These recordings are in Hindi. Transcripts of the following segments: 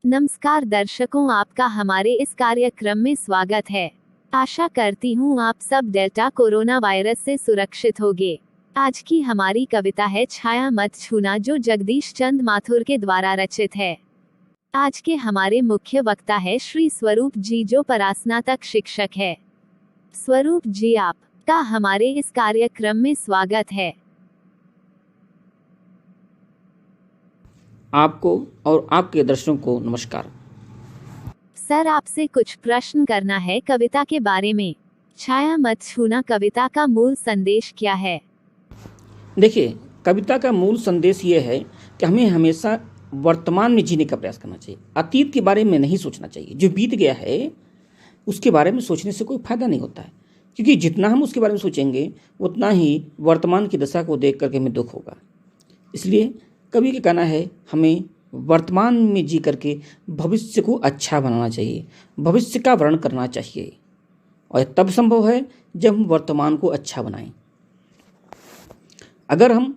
नमस्कार दर्शकों, आपका हमारे इस कार्यक्रम में स्वागत है। आशा करती हूँ आप सब डेल्टा कोरोना वायरस से सुरक्षित होंगे। आज की हमारी कविता है छाया मत छूना, जो जगदीश चंद माथुर के द्वारा रचित है। आज के हमारे मुख्य वक्ता है श्री स्वरूप जी, जो परास्नातक शिक्षक है। स्वरूप जी, आपका हमारे इस कार्यक्रम में स्वागत है। आपको और आपके दर्शकों को नमस्कार। सर, आपसे कुछ प्रश्न करना है कविता के बारे में। छाया मत छूना कविता का मूल संदेश क्या है? देखिए, कविता का मूल संदेश ये है कि हमें हमेशा वर्तमान में जीने का प्रयास करना चाहिए। अतीत के बारे में नहीं सोचना चाहिए। जो बीत गया है उसके बारे में सोचने से कोई फायदा नहीं होता है, क्योंकि जितना हम उसके बारे में सोचेंगे उतना ही वर्तमान की दशा को देख करके हमें दुख होगा। इसलिए कवि का कहना है, हमें वर्तमान में जी करके भविष्य को अच्छा बनाना चाहिए, भविष्य का वर्णन करना चाहिए। और यह तब संभव है जब हम वर्तमान को अच्छा बनाएं। अगर हम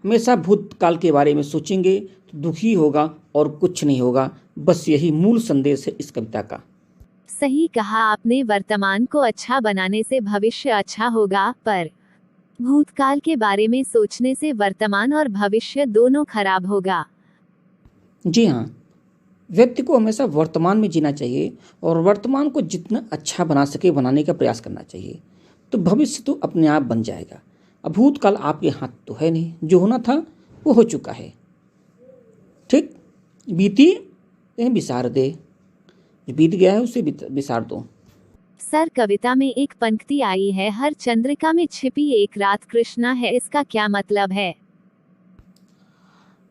हमेशा भूतकाल के बारे में सोचेंगे तो दुखी होगा और कुछ नहीं होगा। बस यही मूल संदेश है इस कविता का। सही कहा आपने, वर्तमान को अच्छा बनाने से भविष्य अच्छा होगा, पर भूतकाल के बारे में सोचने से वर्तमान और भविष्य दोनों खराब होगा। जी हाँ, व्यक्ति को हमेशा वर्तमान में जीना चाहिए और वर्तमान को जितना अच्छा बना सके बनाने का प्रयास करना चाहिए, तो भविष्य तो अपने आप बन जाएगा। अब भूतकाल आपके हाथ तो है नहीं, जो होना था वो हो चुका है। ठीक, बीती बिसार दे, जो बीत गया है उसे बिसार दो। सर, कविता में एक पंक्ति आई है, हर चंद्रिका में छिपी एक रात कृष्णा है, इसका क्या मतलब है?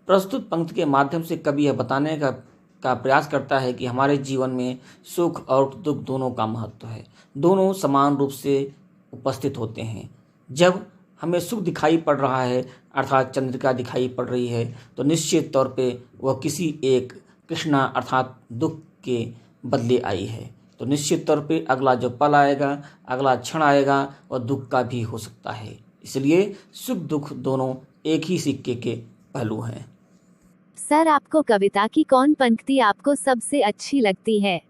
प्रस्तुत पंक्ति के माध्यम से कवि यह बताने का प्रयास करता है कि हमारे जीवन में सुख और दुख दोनों का महत्व है। दोनों समान रूप से उपस्थित होते हैं। जब हमें सुख दिखाई पड़ रहा है, अर्थात चंद्रिका दिखाई पड़ रही है, तो निश्चित तौर पे वह किसी एक कृष्णा अर्थात दुख के बदले आई है। तो निश्चित तौर पे अगला जो पल आएगा, अगला क्षण आएगा, वह दुख का भी हो सकता है। इसलिए सुख दुख दोनों एक ही सिक्के के पहलू हैं। सर, आपको कविता की कौन पंक्ति आपको सबसे अच्छी लगती है?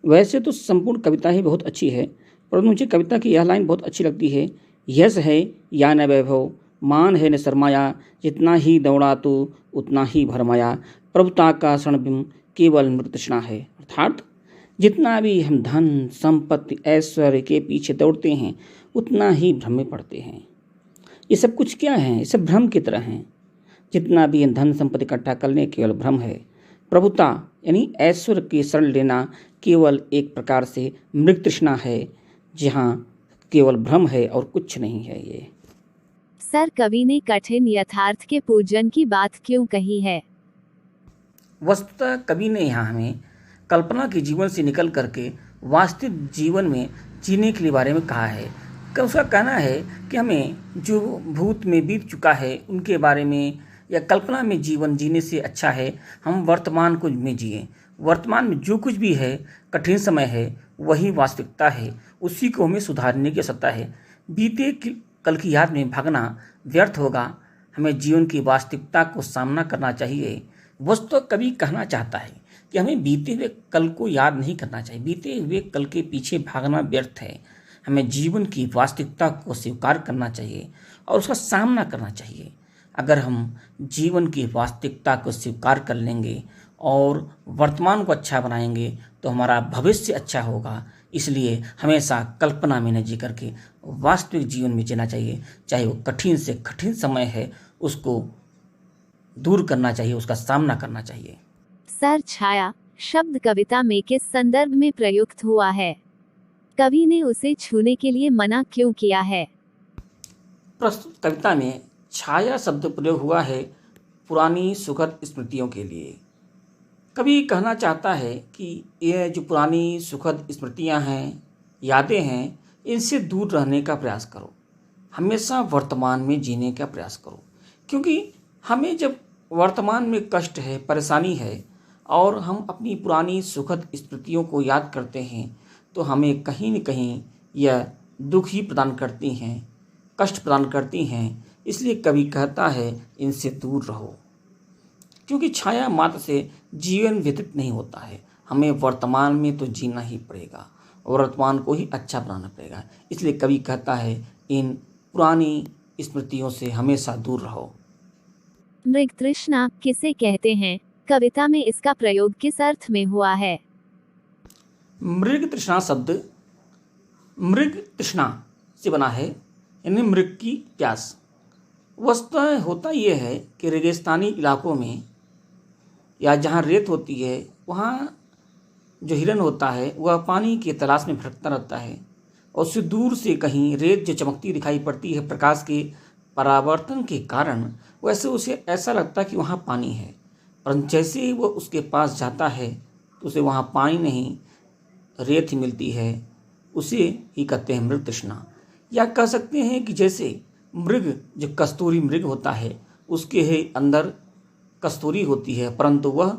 वैसे तो संपूर्ण कविता ही बहुत अच्छी है, परंतु मुझे कविता की यह लाइन बहुत अच्छी लगती है, यश है या न वैभव, मान है न सरमाया, जितना ही दौड़ा तो उतना ही भरमाया, प्रभुता का स्वर्णबिंब केवल मृतृष्णा है। अर्थात जितना भी हम धन संपत्ति ऐश्वर्य के पीछे दौड़ते हैं उतना ही भ्रम में पड़ते हैं। ये सब कुछ क्या है? ये सब भ्रम की तरह हैं। जितना भी धन संपत्ति इकट्ठा करने केवल भ्रम है। प्रभुता यानी ऐश्वर्य की शरण लेना केवल एक प्रकार से मृग तृष्णा है, जहाँ केवल भ्रम है और कुछ नहीं है। ये सर, कवि ने कठिन यथार्थ के पूजन की बात क्यों कही है? वस्तुतः कवि ने यहाँ हमें कल्पना के जीवन से निकल करके वास्तविक जीवन में जीने के बारे में कहा है। उसका कहना है कि हमें जो भूत में बीत चुका है उनके बारे में या कल्पना में जीवन जीने से अच्छा है हम वर्तमान को में जिए। वर्तमान में जो कुछ भी है, कठिन समय है, वही वास्तविकता है, उसी को हमें सुधारने की आवश्यकता है। बीते कल की याद में भागना व्यर्थ होगा। हमें जीवन की वास्तविकता को सामना करना चाहिए। वस्तु कवि कहना चाहता है कि हमें बीते हुए कल को याद नहीं करना चाहिए, बीते हुए कल के पीछे भागना व्यर्थ है। हमें जीवन की वास्तविकता को स्वीकार करना चाहिए और उसका सामना करना चाहिए। अगर हम जीवन की वास्तविकता को स्वीकार कर लेंगे और वर्तमान को अच्छा बनाएंगे तो हमारा भविष्य अच्छा होगा। इसलिए हमेशा कल्पना में न जी करके वास्तविक जीवन में जीना चाहिए। चाहे वो कठिन से कठिन समय है, उसको दूर करना चाहिए, उसका सामना करना चाहिए। सर, छाया शब्द कविता में किस संदर्भ में प्रयुक्त हुआ है? कवि ने उसे छूने के लिए मना क्यों किया है? प्रस्तुत कविता में छाया शब्द प्रयोग हुआ है पुरानी सुखद स्मृतियों के लिए। कवि कहना चाहता है कि ये जो पुरानी सुखद स्मृतियां हैं, यादें हैं, इनसे दूर रहने का प्रयास करो। हमेशा वर्तमान में जीने का प्रयास करो, क्योंकि हमें जब वर्तमान में कष्ट है, परेशानी है और हम अपनी पुरानी सुखद स्मृतियों को याद करते हैं तो हमें कहीं न कहीं यह दुख ही प्रदान करती हैं, कष्ट प्रदान करती हैं। इसलिए कवि कहता है इनसे दूर रहो, क्योंकि छाया मात्र से जीवन व्यतीत नहीं होता है। हमें वर्तमान में तो जीना ही पड़ेगा और वर्तमान को ही अच्छा बनाना पड़ेगा। इसलिए कवि कहता है, इन पुरानी स्मृतियों से हमेशा दूर रहो। मृग तृष्णा किसे कहते हैं? कविता में इसका प्रयोग किस अर्थ में हुआ है? मृग तृष्णा शब्द मृग तृष्णा से बना है, यानी मृग की प्यास। वस्तुतः होता यह है कि रेगिस्तानी इलाकों में या जहाँ रेत होती है, वहाँ जो हिरन होता है वह पानी की तलाश में भटकता रहता है और उससे दूर से कहीं रेत जो चमकती दिखाई पड़ती है प्रकाश के परावर्तन के कारण, वैसे उसे ऐसा लगता है कि वहाँ पानी है। परंतु जैसे ही वो उसके पास जाता है तो उसे वहाँ पानी नहीं, रेत ही मिलती है। उसे ही कहते हैं मृग तृष्णा। या कह सकते हैं कि जैसे मृग जो कस्तूरी मृग होता है, उसके ही अंदर कस्तूरी होती है, परंतु वह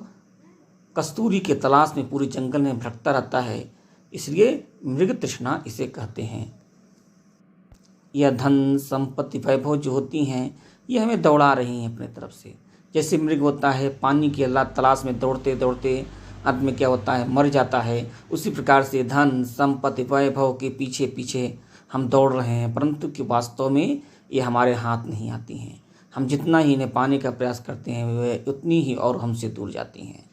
कस्तूरी के तलाश में पूरे जंगल में भटकता रहता है, इसलिए मृग तृष्णा इसे कहते हैं। यह धन संपत्ति वैभव जो होती हैं, ये हमें दौड़ा रही हैं अपने तरफ से। जैसे मृग होता है पानी की तलाश में दौड़ते दौड़ते अंत में क्या होता है, मर जाता है। उसी प्रकार से धन संपत्ति वैभव के पीछे पीछे हम दौड़ रहे हैं, परंतु कि वास्तव में ये हमारे हाथ नहीं आती हैं। हम जितना ही इन्हें पाने का प्रयास करते हैं, वे उतनी ही और हमसे दूर जाती हैं,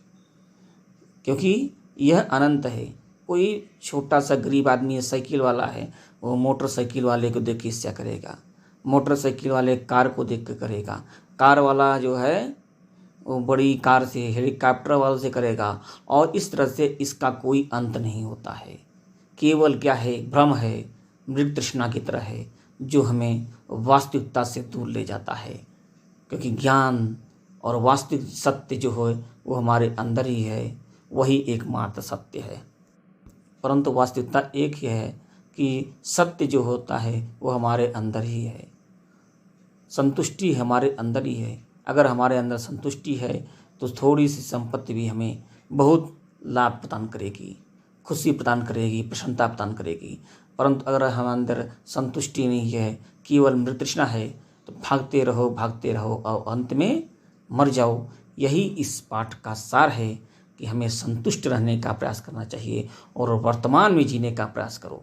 क्योंकि यह अनंत है। कोई छोटा सा गरीब आदमी है, साइकिल वाला है, वो मोटरसाइकिल वाले को देख के ईर्ष्या करेगा, मोटरसाइकिल वाले कार को देख के करेगा, कार वाला जो है वो बड़ी कार से, हेलीकॉप्टर वाले से करेगा, और इस तरह से इसका कोई अंत नहीं होता है। केवल क्या है, भ्रम है, मृग तृष्णा की तरह है, जो हमें वास्तविकता से दूर ले जाता है। क्योंकि ज्ञान और वास्तविक सत्य जो है वो हमारे अंदर ही है, वही एकमात्र सत्य है। परंतु वास्तविकता एक ही है कि सत्य जो होता है वो हमारे अंदर ही है, संतुष्टि हमारे अंदर ही है। अगर हमारे अंदर संतुष्टि है तो थोड़ी सी संपत्ति भी हमें बहुत लाभ प्रदान करेगी, खुशी प्रदान करेगी, प्रसन्नता प्रदान करेगी। परंतु अगर हमारे अंदर संतुष्टि नहीं है, केवल मृग तृष्णा है, तो भागते रहो और अंत में मर जाओ। यही इस पाठ का सार है कि हमें संतुष्ट रहने का प्रयास करना चाहिए और वर्तमान में जीने का प्रयास करो।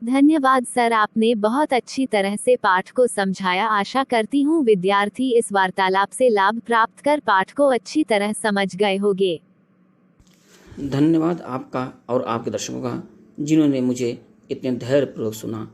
धन्यवाद सर, आपने बहुत अच्छी तरह से पाठ को समझाया। आशा करती हूँ विद्यार्थी इस वार्तालाप से लाभ प्राप्त कर पाठ को अच्छी तरह समझ गए होंगे। धन्यवाद आपका और आपके दर्शकों का, जिन्होंने मुझे इतने धैर्यपूर्वक सुना।